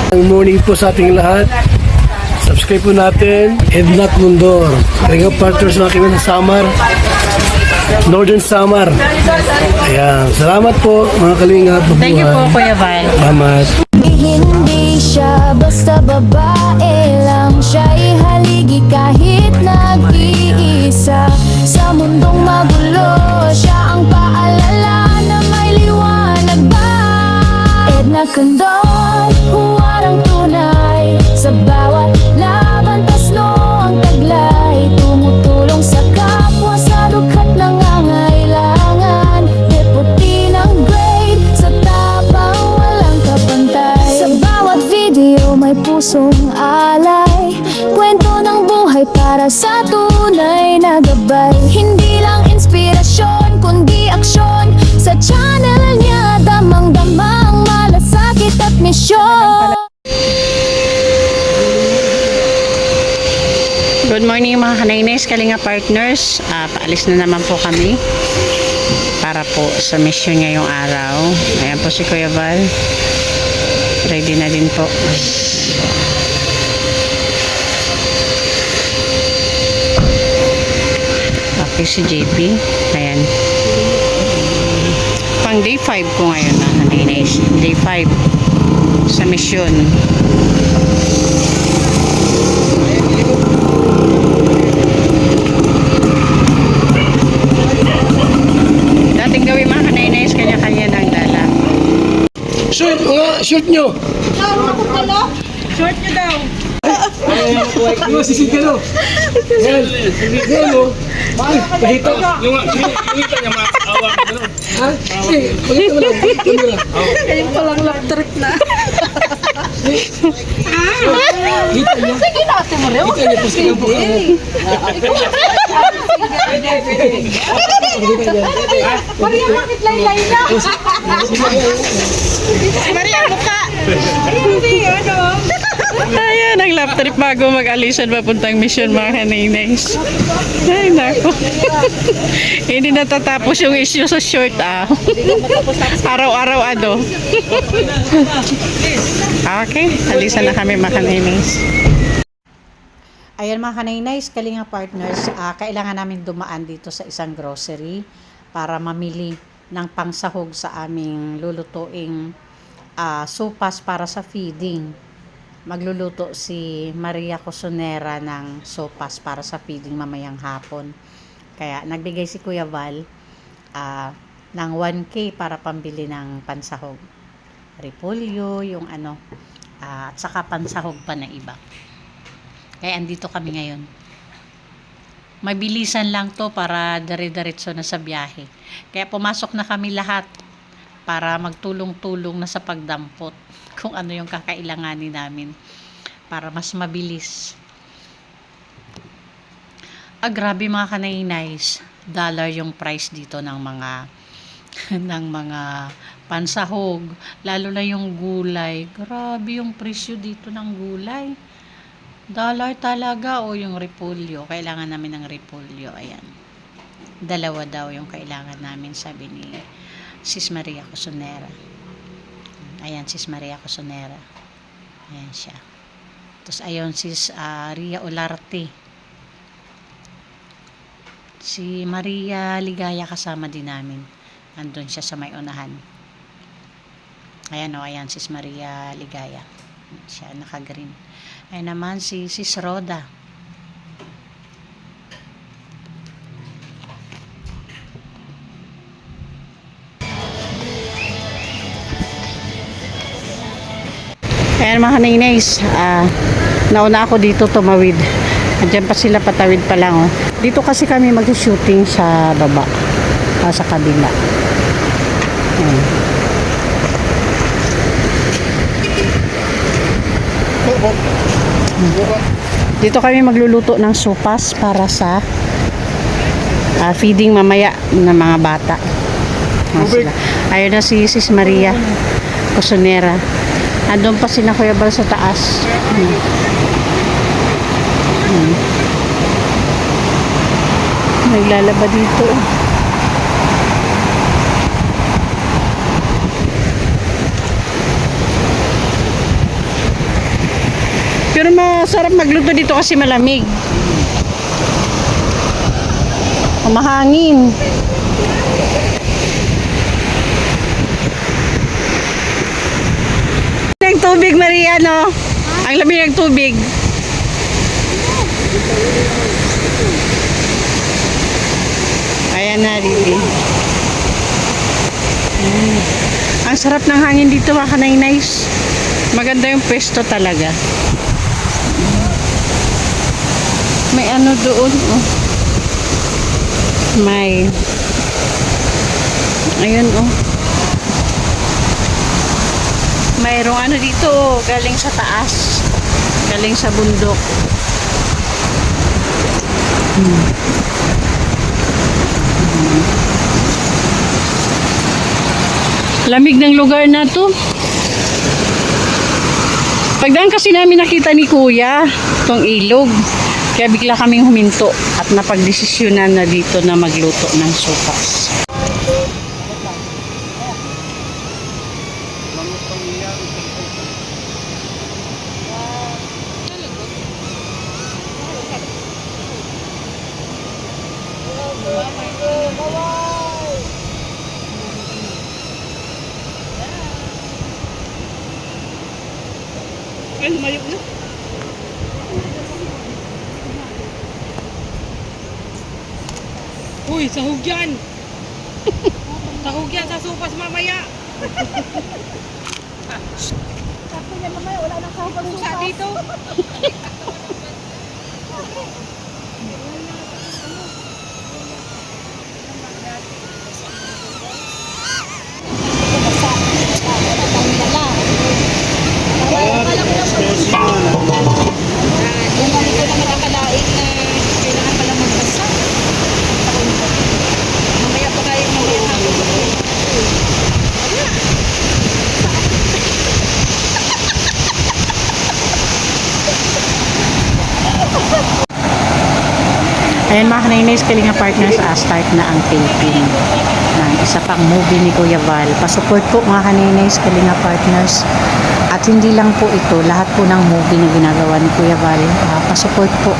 Good morning po sa ating lahat. Subscribe po natin, Ednat Mundor. Kalinga partners na kami sa Samar, Northern Samar. Ayan, salamat po mga Kalinga. Thank you po, Kuya Val. Salamat. Hindi siya basta babae lang, siya'y haligi kahit nag-iisa. Sa mundong magulo, siya ang paalala na may liwanag ba. Edna Condon, huwarang tunay, sa bawat laban tasno ang taglay. Tumutulong sa kapwa sa dughat nangangailangan. Deputy ng grade, sa tapang walang kapantay. Sa bawat video may pusong alay, kwento ng buhay para sa tunay na gabay. Hindi lang inspirasyon, kundi aksyon. Sa channel niya damang-damang malasakit at misyon. Good morning mga Kanaynays, Kalinga partners. Paalis na naman po kami para po sa mission ngayong araw. Ayan po si Kuya Val. Ready na din po. Okay si JP. Ayan. Pang day 5 po ngayon na Kanaynays. Day 5 sa mission. Dating gawin mga Kanaynays, kanya-kanya ng dala. Short nga, short nyo. Short nyo daw. Ano, sisid ka no? Yan, yan o. Pahito. Yung ito niya, maawa ka gano'n. Ha? Sige, pahito mo lang. Pahito mo lang. Kayong palang lap trick na. Hita niya. Sige natin mo rin. Hita niya, tapos kaya po ka. Maria, bakit laylay na? Maria, mukha. Hindi, ano? Ayan, ang lap trip bago mag-alisan papuntang mission mga Kanaynays. Ay, nako. Hindi natatapos yung issue sa short, Araw-araw, Okay, alisan na kami mga Kanaynays. Ayan mga Kanaynays, Kalinga partners, kailangan namin dumaan dito sa isang grocery para mamili ng pangsahog sa aming lulutuing sopas para sa feeding. Magluluto si Maria Cosonera ng sopas para sa feeding mamayang hapon. Kaya nagbigay si Kuya Val ng 1K para pambili ng pansahog. Repolyo, yung at saka pansahog pa na iba. Kaya andito kami ngayon. Mabilisan lang to para dire-diretso na sa biyahe. Kaya pumasok na kami lahat para magtulong-tulong na sa pagdampot kung ano yung kakailanganin namin para mas mabilis. Grabe mga Kanaynays, $1 yung price dito ng mga ng mga pansahog, lalo na yung gulay. Grabe yung presyo dito ng gulay. $1 talaga. O yung repolyo, kailangan namin ng repolyo. Ayan, 2 daw yung kailangan namin, sabi ni Sis Maria Cosonera. Ayan, Sis Maria Cosonera. Ayan siya. Tapos ayun, Sis Ria Olarte. Si Maria Ligaya kasama din namin. Andun siya sa may unahan. Ayan o, ayan, Sis Maria Ligaya. Siya, naka-green. Ayan naman si Sis Roda. Ayan mga Kanaynays, nauna ako dito tumawid. Andiyan pa sila, patawid pa lang. Dito kasi kami mag-shooting sa baba, sa kabila. Ayan. Dito kami magluluto ng sopas para sa feeding mamaya ng mga bata. Ayun na si Sis Maria Cosonera. Andun pa sila Kuya Val sa taas. Naglalaba dito. masarap magluto dito kasi malamig. Mahangin. Ang tubig, Maria, no? Ang lamig ng tubig. Ayan na, Ricky. Ang sarap ng hangin dito, mga kanay-nice. Maganda yung pwesto talaga. May ano doon, oh. May. Ayun, oh. Mayroong ano dito, oh. Galing sa taas. Galing sa bundok. Lamig ng lugar na to. Pagdaan kasi namin nakita ni Kuya tong ilog. Kaya bigla kaming huminto at napagdesisyonan na dito na magluto ng sopas. Ay, lumayo na. Uy, sahog yan! Sahog yan sa sopas mamaya! Sakto yan mamaya, wala nang sahog ang Pusa dito! Ayan mga kanaynays, Kalinga Partners, start na ang taping ng isa pang movie ni Kuya Val. Pasupport po mga kanaynays, Kalinga Partners. At hindi lang po ito, lahat po ng movie na ginagawa ni Kuya Val. Pasupport po.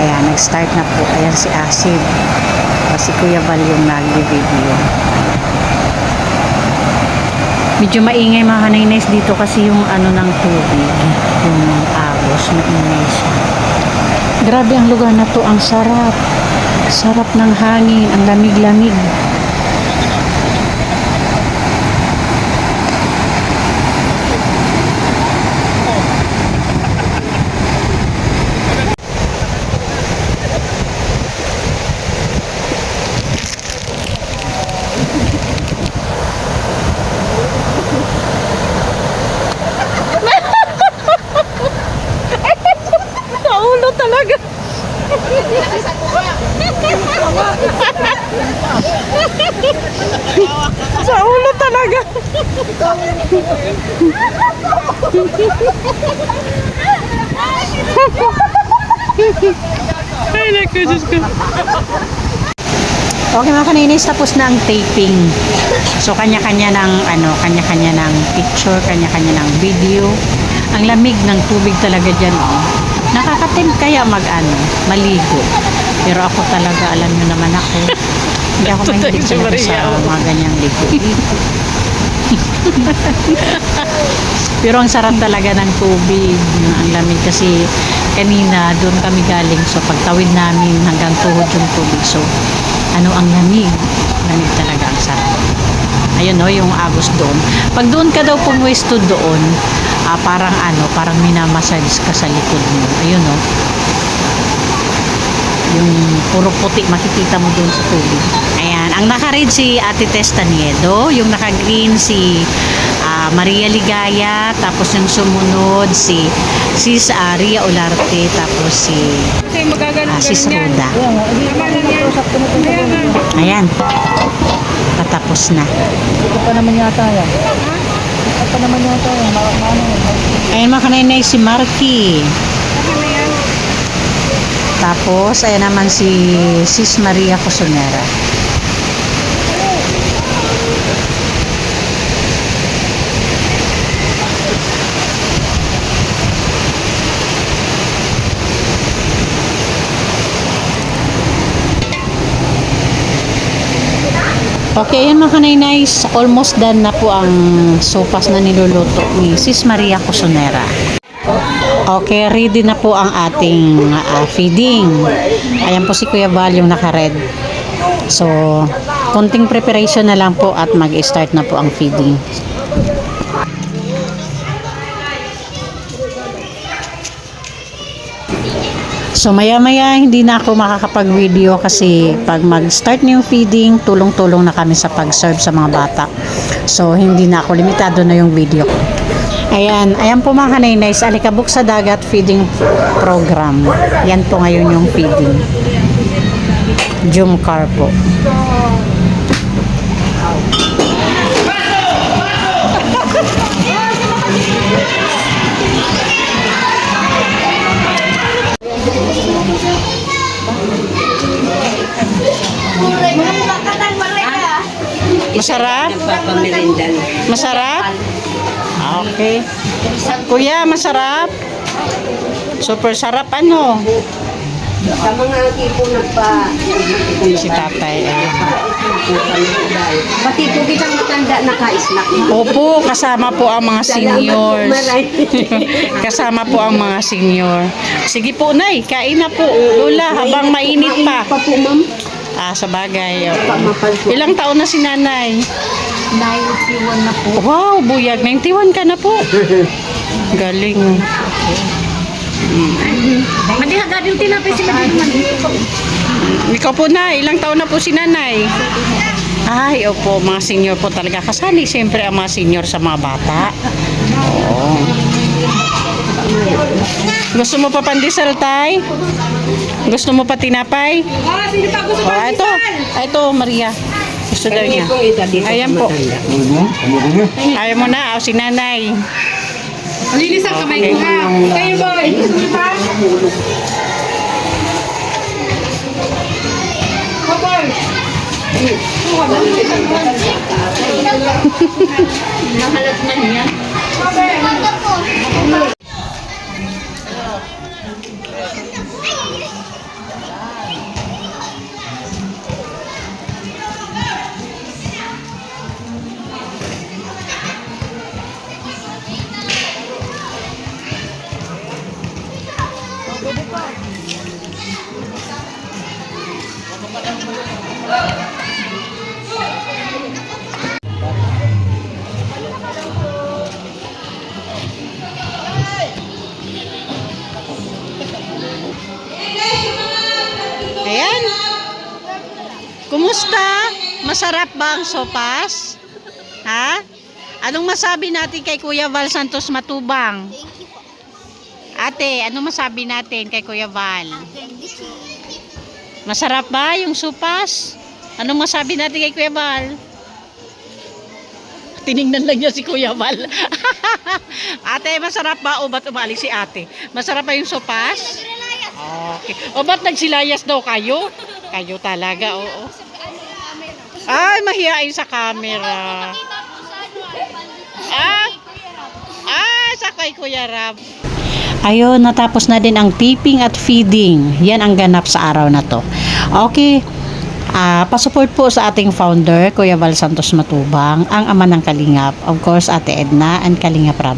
Ayan, nag-start na po. Ayan si Asid. Si Kuya Val yung nag-video. Medyo maingay mga kanaynays dito kasi yung ano ng tubig. Yung agos, maingay siya. Grabe ang lugar na to, ang sarap. Sarap ng hangin, ang lamig-lamig. Sa ulo talaga. Sa ulo talaga. Ay, naku, Diyos ko. Okay mga kaninis, tapos na ang taping. So kanya-kanya ng kanya-kanya ng picture, kanya-kanya ng video. Ang lamig ng tubig talaga diyan, oh. Nakakatim kaya maligo. Pero ako talaga, alam niyo naman ako. Hindi ako mahilig talaga sa mga ganyang ligo. Pero ang sarap talaga ng tubig. Ang lamig kasi kanina doon kami galing. So pagtawid namin hanggang tuhod yung tubig. So ang lamig. Lamig talaga, ang sarap. Ayun, no, yung agos doon. Pag doon ka daw pumwesto doon, parang minamassage ka sa likod mo. Ayun, no. Yung puro puti makikita mo doon sa tubig. Ayan, ang naka-red si Ate Testa Niedo, yung naka-green si Maria Ligaya, tapos yung sumunod si Sis Ria Olarte, tapos si Sis Ruda. Ayan. Patapos na. Ito pa naman yata yan. Ito pa naman yata yan. Ayan mga kanainay, si Marky. Tapos, ayan naman si Sis Maria Cosonera. Okay, yan mga kanainays. Almost done na po ang sopas na niluluto ni Sis Maria Cosonera. Okay, ready na po ang ating feeding. Ayan po si Kuya Val yung naka-red. So, konting preparation na lang po at mag-start na po ang feeding. So maya-maya hindi na ako makakapag-video kasi pag mag-start na yung feeding, tulong-tulong na kami sa pag-serve sa mga bata. So hindi na ako, limitado na yung video. Ayan po mga kanainays, Alikabok sa Dagat feeding program. Yan po ngayon yung feeding. Jumcar po. Masarap? Masarap? Okay. Kuya, masarap? Super sarap ano? Sa mga tipo nagpa... Si tatay. Pati po kitang matanda naka-snack. Opo, kasama po ang mga seniors. Kasama po ang mga senior. Sige po, Nay, kain na po. Lola, habang mainit pa. Pa po, ma'am. Sa bagay. Ilang taon na si nanay? 91 na po. Wow, buyag. 91 ka na po. Galing. Madihagad yung tinapay si Madihagad. Ikaw po na, ilang taon na po si nanay? Ay, opo, mga senior po talaga. Kasali siyempre ang mga senior sa mga bata. Oo. Gusto mo pa pandesal, tay? Gusto mo pa tinapay? Hindi pa gusto Ito, Maria. Gusto daw niya. Ayan po. Ayaw mo na, si nanay. Linis ang kamay ko ha. Kayo boy. Gusto mo pa? Boy. Nahalat na niya. Ayan. Kumusta? Masarap ba ang sopas? Ha? Anong masabi natin kay Kuya Val Santos Matubang? Ate, anong masabi natin kay Kuya Val? Masarap ba yung sopas? Anong masabi natin kay Kuya Val? Tiningnan lang niya si Kuya Val. Ate, masarap ba? O ba't umalis si ate? Masarap ba yung sopas? Okay. O ba't nagsilayas daw kayo? Kayo talaga, oo. Ay, mahihain sa camera. Sa kay Kuya Rab. Ayun, natapos na din ang taping at feeding. Yan ang ganap sa araw na to. Okay. Pasupport po sa ating founder, Kuya Val Santos Matubang, ang ama ng Kalingap. Of course, Ate Edna and Kalingap Rab.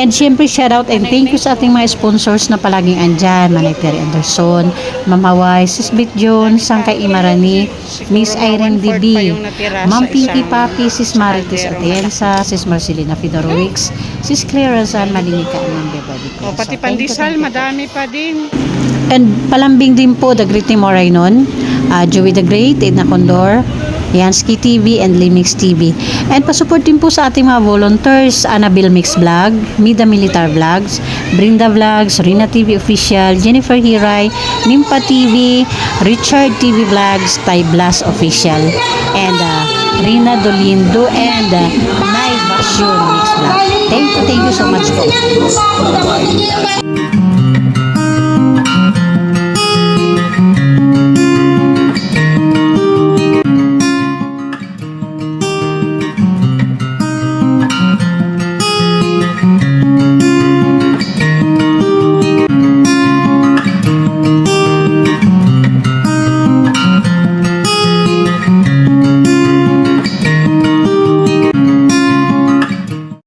And syempre, shout out and thank you sa ating mga sponsors na palaging andyan. Manay Terry Anderson, Ma'am Hawaii, Sis Bit Jones, Sangkay Imarani, Miss Irene DB, Ma'am Pinky Papi, Sis Marites Atienza, Sis Marcelina Fidorowicz, Sis Clara Zan Malinika, Ma'am Beverly. Pati pandesal, madami pa din. And palambing din po, The Great Timo Raynon, Joey the Great, Edna Condor, Yansky TV, and Limix TV. And pasupport din po sa ating mga volunteers, Annabelle Mix Vlog, Mida Militar Vlogs, Brinda Vlogs, Rina TV Official, Jennifer Hiray, Nimpa TV, Richard TV Vlogs, Ty Blas Official, and Rina Dolindo, and Nay Basyon Mix Vlog. Thank you so much po.